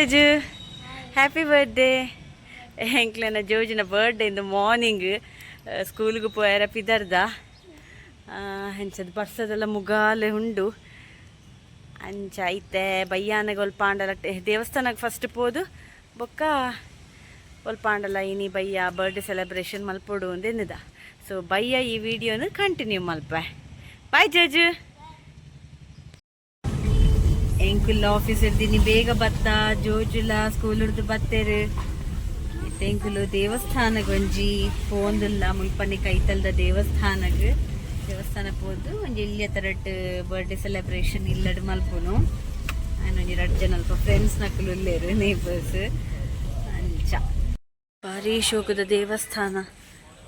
ಜೋಜು, happy birthday. ಎಂಕ್ಲೆನ ಜೋಜಿನ birthday ಇಂದು morning ಸ್ಕೂಲ್ಗೆ ಪೋಯರ ಪಿದರ್ದ ಹೆಂಚದ ಬರ್ಸದೆಲ್ಲ ಮುಗಾಲೆ ಉಂಡು ಅಂಚ ಐತೆ ಬಯ್ಯಾನಗ ಒಲ್ಪಾಂಡಲ ದೇವಸ್ಥಾನಕ್ಕೆ ಫಸ್ಟ್ ಪೋದು ಬೊಕ್ಕ ಒಲ್ಪಾಂಡಲ ಇನಿ ಬಯ್ಯ ಬರ್ಡೇ ಸೆಲೆಬ್ರೇಷನ್ ಮಲ್ಪೊಡು ಅಂದೆಂದಿದ. ಸೊ ಬಯ್ಯ ಈ ವಿಡಿಯೋನ ಕಂಟಿನ್ಯೂ ಮಲ್ಪ. ಬಾಯ್ ಜೋಜು. ಎಂಕುಲ್ಲ ಆಫೀಸ್ ಇರ್ತೀನಿ ಬೇಗ ಬತ್ತ ಜೋಜುಲ ಸ್ಕೂಲ್ ಹಿಡ್ದು ಬತ್ತೇರು ಎಂಕುಲು ದೇವಸ್ಥಾನಕ್ಕೆ ಒಂಜಿ ಪೋಂದುಲ್ಲ ಮುಲ್ಪನಿ ಕೈತಲ್ದ ದೇವಸ್ಥಾನ ಪೋದು ಒಂಜಿ ಇಲ್ಲಿಯ ತರಟ್ ಬರ್ಡೇ ಸೆಲೆಬ್ರೇಷನ್ ಇಲ್ಲಡ್ ಮಲ್ಪುನು. ಒಂಜಿ 2 ಜನ ಅಲ್ಪ ಫ್ರೆಂಡ್ಸ್ ನಕಲು ಉಲ್ಲೇರು ನೇಬರ್ಸ್ ಅಂಚ ಭಾರಿ ಶೋಕದ ದೇವಸ್ಥಾನ.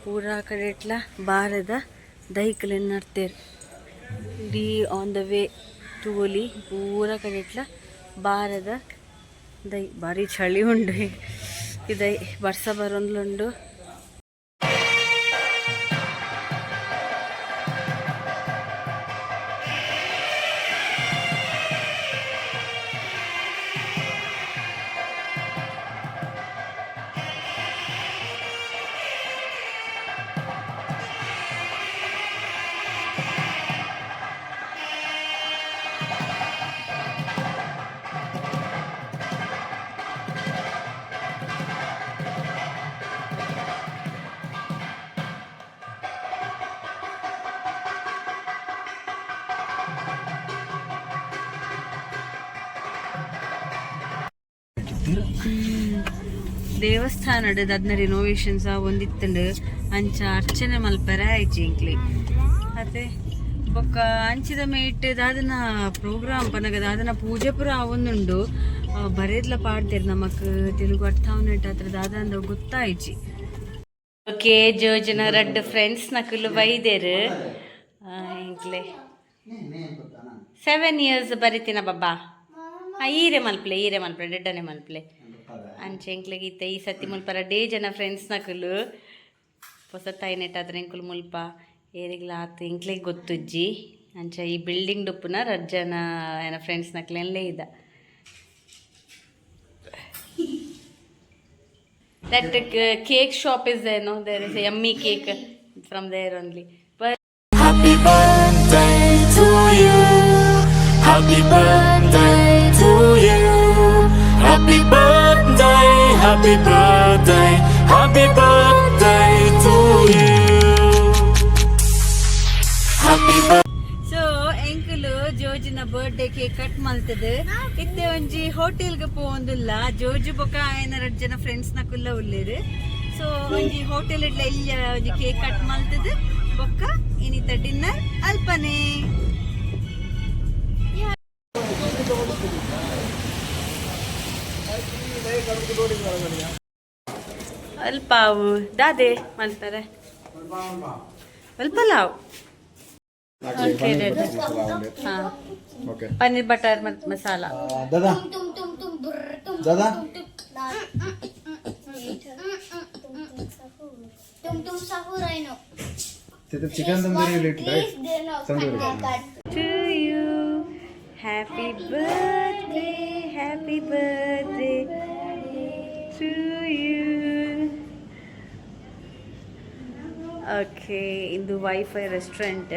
ಪೂರಾ ಕಡೆ ಇಟ್ಲ ಬಾರದ ದೈಕಲೆನ್ ನಡ್ತೇರು ಇಡೀ ಆನ್ ದ ವೇ ತೂಲಿ ಪೂರ ಕಡೆ ಇಟ್ಲ ಬಾರದ ದೈ ಭಾರಿ ಚಳಿ ಉಂಡು ಇದೈ ವರ್ಷ ಬರೋಂದ್ಲುಂಡು. ದೇವಸ್ಥಾನಡ್ ಅದ್ನ ರಿನೋವೇಷನ್ಸ್ ಒಂದಿತ್ತಂಡು ಅಂಚ ಅರ್ಚನೆ ಮಲ್ಪರ ಆಯ್ಚಿ ಇಂಕ್ಲಿ ಅದೇ ಬೊಕ್ಕ ಅಂಚಿದ ಮೇಟ್ ದಾದನ ಪ್ರೋಗ್ರಾಮ್ ಪನಗ ದಾದನ ಪೂಜೆ ಪುರ ಅವೊಂದುಂಡು ಬರೆದ್ಲ ಪಾಡ್ದೇರು ನಮಕ್ ತೆಲುಗು ಅರ್ಥವನಟ್ ಹತ್ರ ದಾದಂದ ಗೊತ್ತಾಯ್ಚಿ. ಓಕೆ ಜೋಜನ 2 ಫ್ರೆಂಡ್ಸ್ ನಕಲು ಬೈದೇರು ಇಂಕ್ಲೆ 7 years ಬರಿತೀನ ಬಾಬಾ ಈರೆ ಮಲ್ಪಲೆ ಡೆಡ್ಡನೆ ಮಲ್ಪಲೆ ಅಂಚೆ ಎಂಕ್ಲೆಗೆ ಇತ್ತ ಈ ಸತಿ ಮುಲ್ಪರ ಡೇ ಜನ ಫ್ರೆಂಡ್ಸ್ ನಕಲು ಹೊಸ ತಾಯಿನೆಟ್ ಆದ್ರೆ ಎಂಕುಲು ಮುಲ್ಪ ಏರಿಗ್ಲ ಆತು ಎಂಕ್ಲೆಗೆ ಗೊತ್ತುಜ್ಜಿ ಅಂಚ ಈ ಬಿಲ್ಡಿಂಗ್ ಡುಪ್ಪುನ 2 ಜನ ಏನ ಫ್ರೆಂಡ್ಸ್ ನಕ್ಲೆಲ್ಲೇ ಇದ್ದ. That cake shop is there, no? There is a yummy cake from there only. But happy birthday to you. Happy birthday to you. Happy birthday, happy birthday, happy birthday to you. Happy birthday. So ಎಂಕುಲು ಜೋಜಿನ birthday cake cut ಮಲ್ತದ ಇತ್ತೆ ಒಂಜಿ ಹೋಟೆಲ್ಗೆ ಪೋಂದಿಲ್ಲ ಜೋಜು ಬೊಕ ಏನ 2 ಜನ ಫ್ರೆಂಡ್ಸ್ ನಕುಲ್ಲ ಉಳ್ಳೇರು. ಸೊ ಒಂಜಿ ಹೋಟೆಲ್ ಇಡ್ಲ ಇಲ್ಲ ಒಂಜಿ ಕೇಕ್ ಕಟ್ ಮಲ್ತದ ಬೊಕ್ಕ ಇನಿತ ಡಿನ್ನರ್ ಅಲ್ಪನೆ. ಅಲ್ಪಾವು ದಾದೆ ಮಲ್ತಾರೆ ಅಲ್ಪಲಾವು ಪನ್ನೀರ್ ಬಟರ್ ಮತ್ತು masala chicken tandoori to you happy birthday to you. Okay ಇಂದು ವೈಫೈ ರೆಸ್ಟೋರೆಂಟ್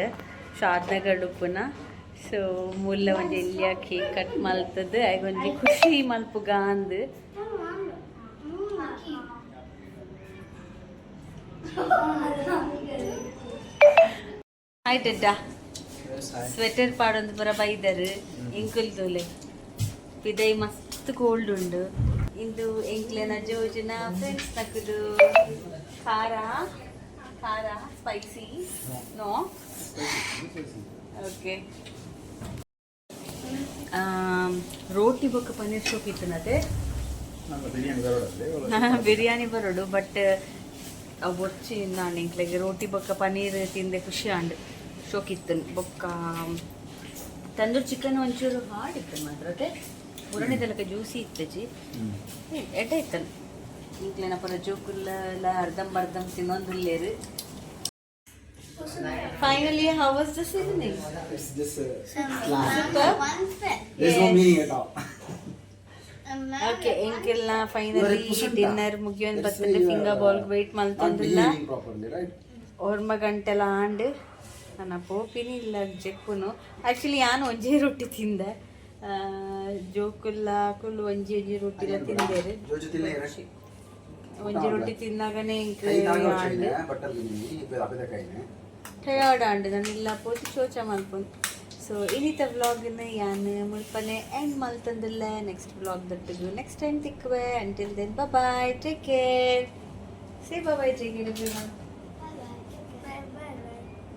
ಶಾದ್ನಗರ್ ಉಪ್ಪುನ. ಸೊ ಮುಲ್ಲ ಒಂಜಿ ಎಲ್ಲಿಯ ಕೇಕ್ ಕಟ್ ಮಲ್ತದ ಆಗ ಒಂಜಿ ಖುಷಿ ಮಲ್ಪುಗ ಅಂದ್ ಆಯ್ತಡ್ಡ ಸ್ವೆಟರ್ ಪಾಡೊಂದು ಪುರ ಬೈದರು ಎಂಕುಲ್ದೋಲೆ ಪಿದೈ ಮಸ್ತ್ ಕೋಲ್ಡ್ ಉಂಡು. ಇಂದು ಎಂಕ್ಲೆನ ಜೋಜಿನ ಫ್ರೆಂಡ್ಸ್ ನಕುಲು ಖಾರ ಸ್ಪೈಸಿ ನೋ ಓಕೆ ರೋಟಿ ಬೊಕ್ಕ ಪನ್ನೀರ್ ಶೋಕ್ ಇತ್ತನತೆ ಬಿರಿಯಾನಿ ಬರೋಡು ಬಟ್ ಒಚ್ಚಿ ನಾನು ಇಂಕ್ಲೆಗೆ ರೋಟಿ ಬೊಕ್ಕ ಪನ್ನೀರ್ ತಿಂದೆ ಖುಷಿ ಆಂಡ್ ಶೋಕ್ ಇತ್ತನು ಬೊಕ್ಕ ತಂದೂರು ಚಿಕನ್ ಒಂಚೂರು ಹಾರ್ಡ್ ಇತ್ತು ಮಾತ್ರ ಪುರಾಣಿದೆಲ್ಲಕ ಜ್ಯೂಸಿ ಇತ್ತಜಿ ಎಡ್ಡ ಇತ್ತನು ಇಂಕ್ಲೆನ ಪುರ ಜೋಕುಲ್ಲ ಅರ್ಧಂಬರ್ಧಂ ತಿನ್ನೊಂದುಲ್ಲೇರು. Finally, how was this evening? It's just class. There's no meaning at all. Okay ಎಂಕೆಲ್ಲ ಫೈನಲಿ ಡಿನ್ನರ್ ಮುಗಿಯೊಂದು ಬರ್ತದೆ ಫಿಂಗರ್ ಬಾಲ್ ವೆಯ್ಟ್ ಮಲ್ತೊಂದಿಲ್ಲ ಓರ್ಮ ಗಂಟೆಲ್ಲ ಆಂಡ್ ನನ್ನ ಪೋಪಿನಿ ಇಲ್ಲ ಜೆಪ್ಪುನು ಆ್ಯಕ್ಚುಲಿ ನಾನು ಒಂಜಿ ರೊಟ್ಟಿ ತಿಂದೆ ಜೋಕುಲ್ಲ ಕುಲ್ಲು ಒಂಜಿ ರೊಟ್ಟಿಲ ತಿಂದೇರು ಒಂಜಿ ರೊಟ್ಟಿ ತಿಂದಾಗನೇ ಟಯರ್ಡ್ ಆಂಡ್ ನಾನು ಇಲ್ಲ ಪೋತಿ ಶೋಚ ಮಲ್ಪೊಂದು ಸೊ ಇನ್ನಿತ ವ್ಲಾಗ್ನ ಯಾನು ಮುಲ್ಪನೆ ಎಂಡ್ ಮಲ್ತಂದಿಲ್ಲ ನೆಕ್ಸ್ಟ್ ವ್ಲಾಗ್ ದಟ್ಟಿಗೂ ನೆಕ್ಸ್ಟ್ ಟೈಮ್ ತಿಕ್ಕುವೆ until then bye take care say bye take care everyone